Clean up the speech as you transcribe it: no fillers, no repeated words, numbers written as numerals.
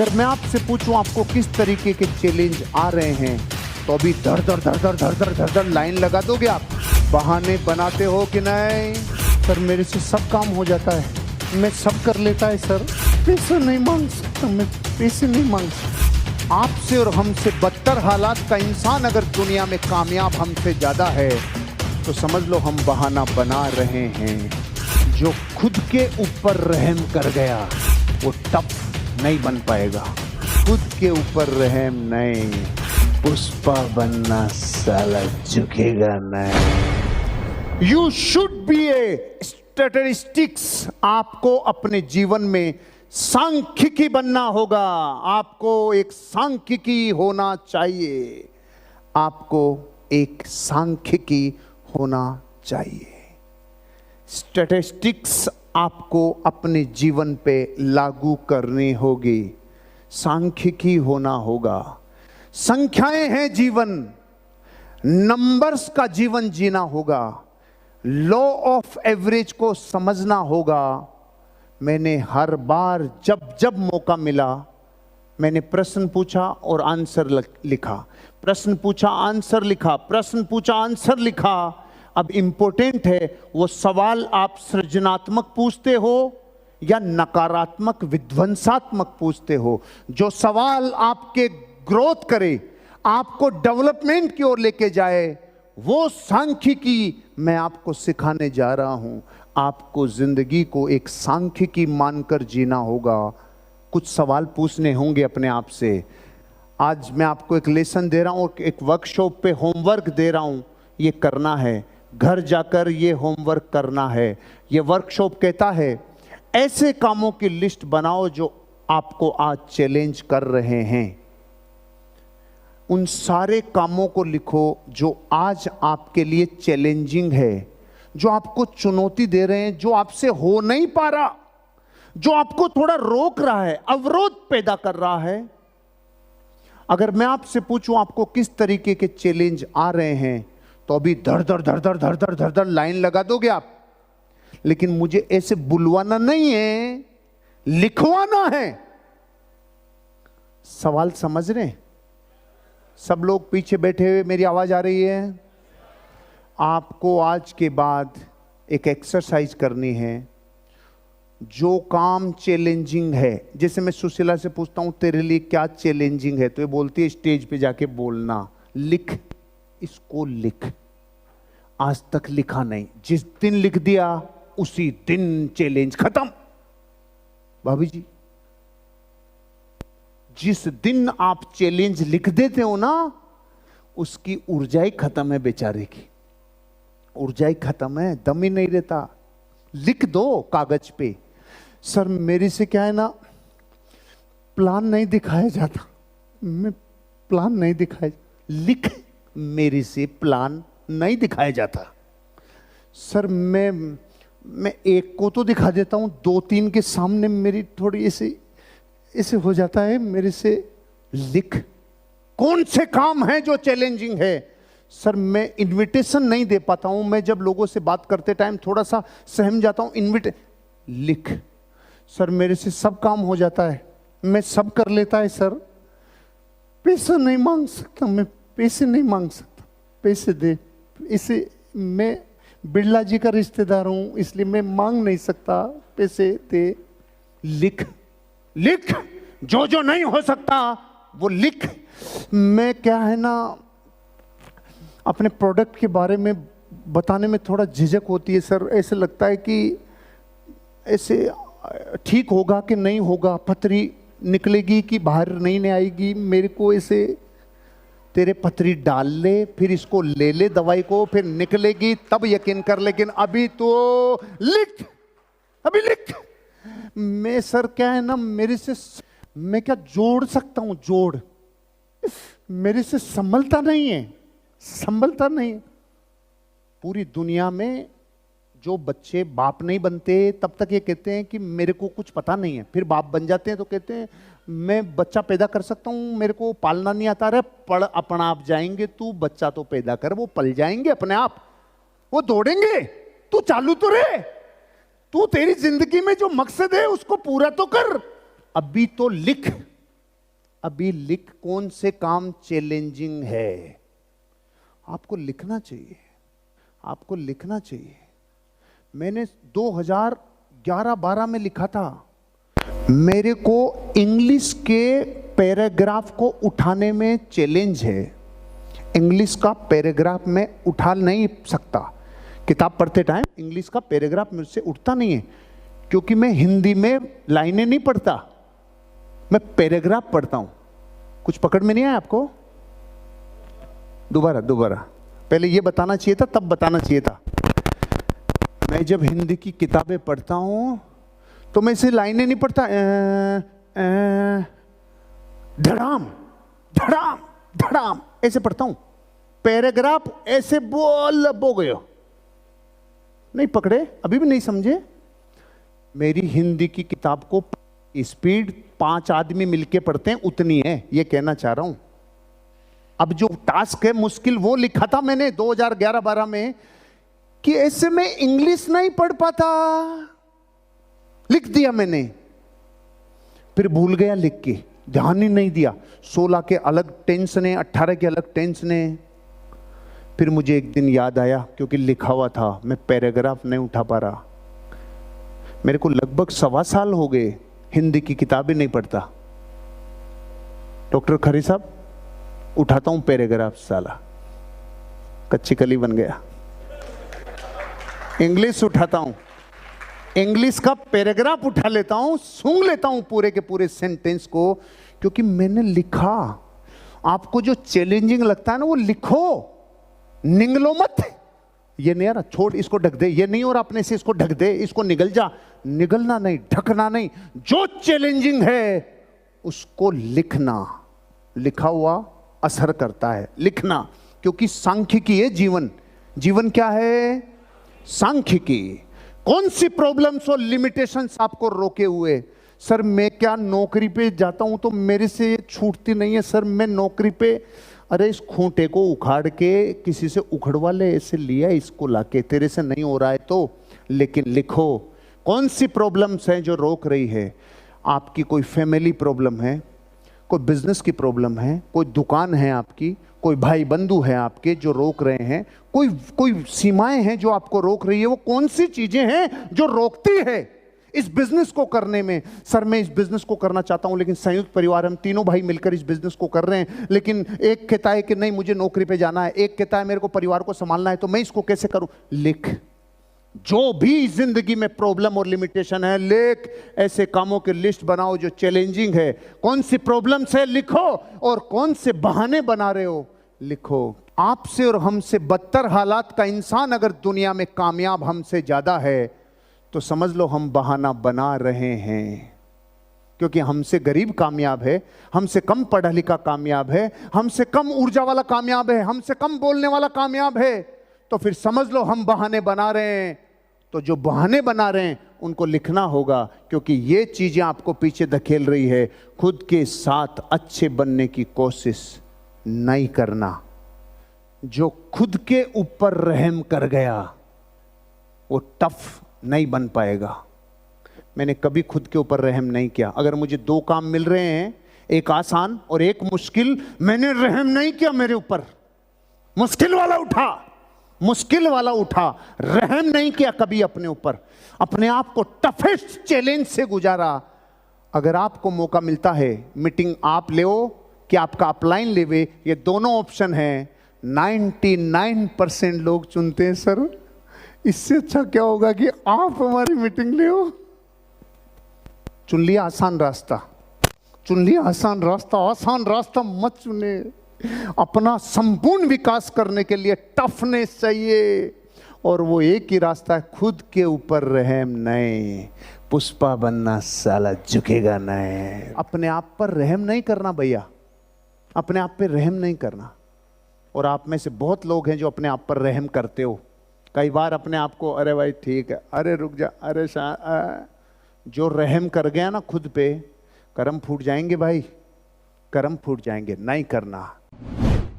अगर मैं आपसे पूछूं आपको किस तरीके के चैलेंज आ रहे हैं, तो अभी धड़ धड़ धड़ धड़ धड़ धड़ धड़ धड़ लाइन लगा दोगे आप? बहाने बनाते हो कि नहीं? सर मेरे से सब काम हो जाता है, मैं सब कर लेता है सर, पैसे नहीं मांग सकता, मैं पैसे नहीं मांग सकता। आपसे और हमसे बदतर हालात का इंसान अगर दुनिया में कामयाब हमसे ज्यादा है, तो समझ लो हम बहाना बना रहे हैं। जो खुद के ऊपर रहम कर गया वो टफ नहीं बन पाएगा। खुद के ऊपर रहम नहीं, पुष्पा बनना साला झुकेगा नहीं। You should be A statistics. आपको अपने जीवन में सांख्यिकी बनना होगा। आपको एक सांख्यिकी होना चाहिए। आपको एक सांख्यिकी होना चाहिए। स्टैटिस्टिक्स आपको अपने जीवन पे लागू करनी होगी। सांख्यिकी होना होगा। संख्याएं हैं जीवन, नंबर्स का जीवन जीना होगा। लॉ ऑफ एवरेज को समझना होगा। मैंने हर बार जब जब मौका मिला, मैंने प्रश्न पूछा और आंसर लिखा, प्रश्न पूछा आंसर लिखा, प्रश्न पूछा आंसर लिखा। अब इंपॉर्टेंट है वो सवाल आप सृजनात्मक पूछते हो या नकारात्मक विध्वंसात्मक पूछते हो। जो सवाल आपके ग्रोथ करे, आपको डेवलपमेंट की ओर लेके जाए, वो सांख्यिकी मैं आपको सिखाने जा रहा हूं। आपको जिंदगी को एक सांख्यिकी मानकर जीना होगा। कुछ सवाल पूछने होंगे अपने आप से। आज मैं आपको एक लेसन दे रहा हूं और एक वर्कशॉप पे होमवर्क दे रहा हूं। ये करना है, घर जाकर ये होमवर्क करना है। ये वर्कशॉप कहता है ऐसे कामों की लिस्ट बनाओ जो आपको आज चैलेंज कर रहे हैं। उन सारे कामों को लिखो जो आज आपके लिए चैलेंजिंग है, जो आपको चुनौती दे रहे हैं, जो आपसे हो नहीं पा रहा, जो आपको थोड़ा रोक रहा है, अवरोध पैदा कर रहा है। अगर मैं आपसे पूछूं आपको किस तरीके के चैलेंज आ रहे हैं, तो अभी धड़ धड़ धड़ धड़ धड़ धड़ धड़ धड़ लाइन लगा दोगे आप। लेकिन मुझे ऐसे बुलवाना नहीं है, लिखवाना है। सवाल समझ रहे हैं? सब लोग पीछे बैठे हुए, मेरी आवाज आ रही है? आपको आज के बाद एक एक्सरसाइज करनी है। जो काम चैलेंजिंग है, जैसे मैं सुशीला से पूछता हूं तेरे लिए क्या चैलेंजिंग है, तो ये बोलती है स्टेज पे जाके बोलना। लिख, इसको लिख। आज तक लिखा नहीं, जिस दिन लिख दिया उसी दिन चैलेंज खत्म। भाभी जी, जिस दिन आप चैलेंज लिख देते हो ना, उसकी ऊर्जा ही खत्म है बेचारे की। ऊर्जा ही खत्म है, दम ही नहीं रहता। लिख दो कागज पे। सर मेरे से क्या है ना, प्लान नहीं दिखाया जाता, मैं प्लान नहीं दिखाया। लिख, मेरे से प्लान नहीं दिखाया जाता। सर मैं एक को तो दिखा देता हूं, दो तीन के सामने मेरी थोड़ी ऐसे हो जाता है मेरे से। लिख, कौन से काम है जो चैलेंजिंग है? सर मैं इनविटेशन नहीं दे पाता हूं, मैं जब लोगों से बात करते टाइम थोड़ा सा सहम जाता हूं। लिख, सर मेरे से सब काम हो जाता है, मैं सब कर लेता है सर, पैसा नहीं मांग सकता, मैं पैसे नहीं मांग सकता, पैसे दे। इसे मैं बिरला जी का रिश्तेदार हूं, इसलिए मैं मांग नहीं सकता, पैसे दे। लिख, लिख, जो जो नहीं हो सकता वो लिख। मैं क्या है ना, अपने प्रोडक्ट के बारे में बताने में थोड़ा झिझक होती है सर। ऐसे लगता है कि ऐसे ठीक होगा कि नहीं होगा, पथरी निकलेगी कि बाहर नहीं आएगी। मेरे को ऐसे, तेरे पथरी डाल ले, फिर इसको ले ले दवाई को, फिर निकलेगी तब यकीन कर। लेकिन अभी तो लिख, अभी लिख। मैं सर क्या है ना, मेरे से मैं क्या जोड़ सकता हूं, जोड़ मेरे से संभलता नहीं है, संभलता नहीं। पूरी दुनिया में जो बच्चे बाप नहीं बनते तब तक ये कहते हैं कि मेरे को कुछ पता नहीं है, फिर बाप बन जाते हैं तो कहते हैं मैं बच्चा पैदा कर सकता हूं, मेरे को पालना नहीं आता। रहे पढ़, अपना आप जाएंगे, तू बच्चा तो पैदा कर, वो पल जाएंगे अपने आप, वो दौड़ेंगे, तू चालू तो रहे, तू तेरी जिंदगी में जो मकसद है उसको पूरा तो कर। अभी तो लिख, अभी लिख, कौन से काम चैलेंजिंग है। आपको लिखना चाहिए, आपको लिखना चाहिए। मैंने 2011-12 में लिखा था, मेरे को इंग्लिश के पैराग्राफ को उठाने में चैलेंज है। इंग्लिश का पैराग्राफ मैं उठा नहीं सकता, किताब पढ़ते टाइम इंग्लिश का पैराग्राफ मुझसे उठता नहीं है, क्योंकि मैं हिंदी में लाइनें नहीं पढ़ता, मैं पैराग्राफ पढ़ता हूं। कुछ पकड़ में नहीं आया आपको? दोबारा पहले ये बताना चाहिए था, तब बताना चाहिए था। मैं जब हिंदी की किताबें पढ़ता हूं तो मैं इसे लाइनें नहीं पढ़ता, धड़ाम धड़ाम धड़ाम ऐसे पढ़ता हूं। पैराग्राफ ऐसे बो गए, नहीं पकड़े, अभी भी नहीं समझे। मेरी हिंदी की किताब को स्पीड 5 आदमी मिलके पढ़ते हैं उतनी है, ये कहना चाह रहा हूं। अब जो टास्क है मुश्किल वो लिखा था मैंने 2011-12 में, कि ऐसे में इंग्लिश नहीं पढ़ पाता, लिख दिया मैंने, फिर भूल गया लिख के, ध्यान ही नहीं दिया। 16 के अलग टेंस ने, 18 के अलग टेंस ने। फिर मुझे एक दिन याद आया, क्योंकि लिखा हुआ था, मैं पैराग्राफ नहीं उठा पा रहा। मेरे को लगभग 1.25 साल हो गए हिंदी की किताबें नहीं पढ़ता। डॉक्टर खरी साहब, उठाता हूं पैराग्राफ, साला कच्ची कली बन गया। इंग्लिश उठाता हूं, इंग्लिश का पैराग्राफ उठा लेता हूं, सूंघ लेता हूं पूरे के पूरे सेंटेंस को, क्योंकि मैंने लिखा। आपको जो चैलेंजिंग लगता है ना, वो लिखो, निगलो मत। ये नहीं आ रहा, छोड़, इसको ढक दे, ये नहीं हो रहा अपने से, इसको ढक दे, इसको निगल जा। निगलना नहीं, ढकना नहीं, जो चैलेंजिंग है उसको लिखना। लिखा हुआ असर करता है, लिखना, क्योंकि सांख्यिकी है जीवन। जीवन क्या है? सांख्यिकी। कौन सी प्रॉब्लम्स और लिमिटेशंस आपको रोके हुए? सर मैं क्या नौकरी पे जाता हूं तो मेरे से छूटती नहीं है। सर मैं नौकरी पे, अरे इस खूंटे को उखाड़ के किसी से उखड़वा ले, ऐसे लिया इसको लाके, तेरे से नहीं हो रहा है तो। लेकिन लिखो, कौन सी प्रॉब्लम्स हैं जो रोक रही है आपकी? कोई फैमिली प्रॉब्लम है, कोई बिजनेस की प्रॉब्लम है, कोई दुकान है आपकी, कोई भाई बंधु है आपके जो रोक रहे हैं, कोई सीमाएं हैं जो आपको रोक रही है। वो कौन सी चीजें हैं जो रोकती है इस बिजनेस को करने में? सर मैं इस बिजनेस को करना चाहता हूं, लेकिन संयुक्त परिवार, हम तीनों भाई मिलकर इस बिजनेस को कर रहे हैं, लेकिन एक कहता है कि नहीं मुझे नौकरी पे जाना है, एक कहता है मेरे को परिवार को संभालना है, तो मैं इसको कैसे करूं? लिख। जो भी जिंदगी में प्रॉब्लम और लिमिटेशन है, लिख। ऐसे कामों की लिस्ट बनाओ जो चैलेंजिंग है। कौन सी प्रॉब्लम्स है, लिखो। और कौन से बहाने बना रहे हो, लिखो। आपसे और हमसे बदतर हालात का इंसान अगर दुनिया में कामयाब हमसे ज्यादा है, तो समझ लो हम बहाना बना रहे हैं। क्योंकि हमसे गरीब कामयाब है, हमसे कम पढ़ा लिखा कामयाब है, हमसे कम ऊर्जा वाला कामयाब है, हमसे कम बोलने वाला कामयाब है, तो फिर समझ लो हम बहाने बना रहे हैं। तो जो बहाने बना रहे हैं उनको लिखना होगा, क्योंकि ये चीजें आपको पीछे धकेल रही है। खुद के साथ अच्छे बनने की कोशिश नहीं करना। जो खुद के ऊपर रहम कर गया वो टफ नहीं बन पाएगा। मैंने कभी खुद के ऊपर रहम नहीं किया। अगर मुझे 2 काम मिल रहे हैं, एक आसान और एक मुश्किल, मैंने रहम नहीं किया मेरे ऊपर। मुश्किल वाला उठा, मुश्किल वाला उठा, रहम नहीं किया कभी अपने ऊपर। अपने आप को टफेस्ट चैलेंज से गुजारा। अगर आपको मौका मिलता है, मीटिंग आप ले कि आपका अपलाइन लेवे, ये दोनों ऑप्शन है। 99% लोग चुनते हैं सर इससे अच्छा क्या होगा कि आप हमारी मीटिंग ले। चुन लिया आसान रास्ता, चुन लिया आसान रास्ता। आसान रास्ता मत चुने। अपना संपूर्ण विकास करने के लिए टफनेस चाहिए, और वो एक ही रास्ता है, खुद के ऊपर रहम नहीं। पुष्पा बनना साला झुकेगा नहीं। अपने आप पर रहम नहीं करना भैया, अपने आप पे रहम नहीं करना। और आप में से बहुत लोग हैं जो अपने आप पर रहम करते हो। कई बार अपने आप को, अरे भाई ठीक है, अरे रुक जा, अरे जो रहम कर गया ना खुद पे, कर्म फूट जाएंगे भाई, कर्म फूट जाएंगे। नहीं करना।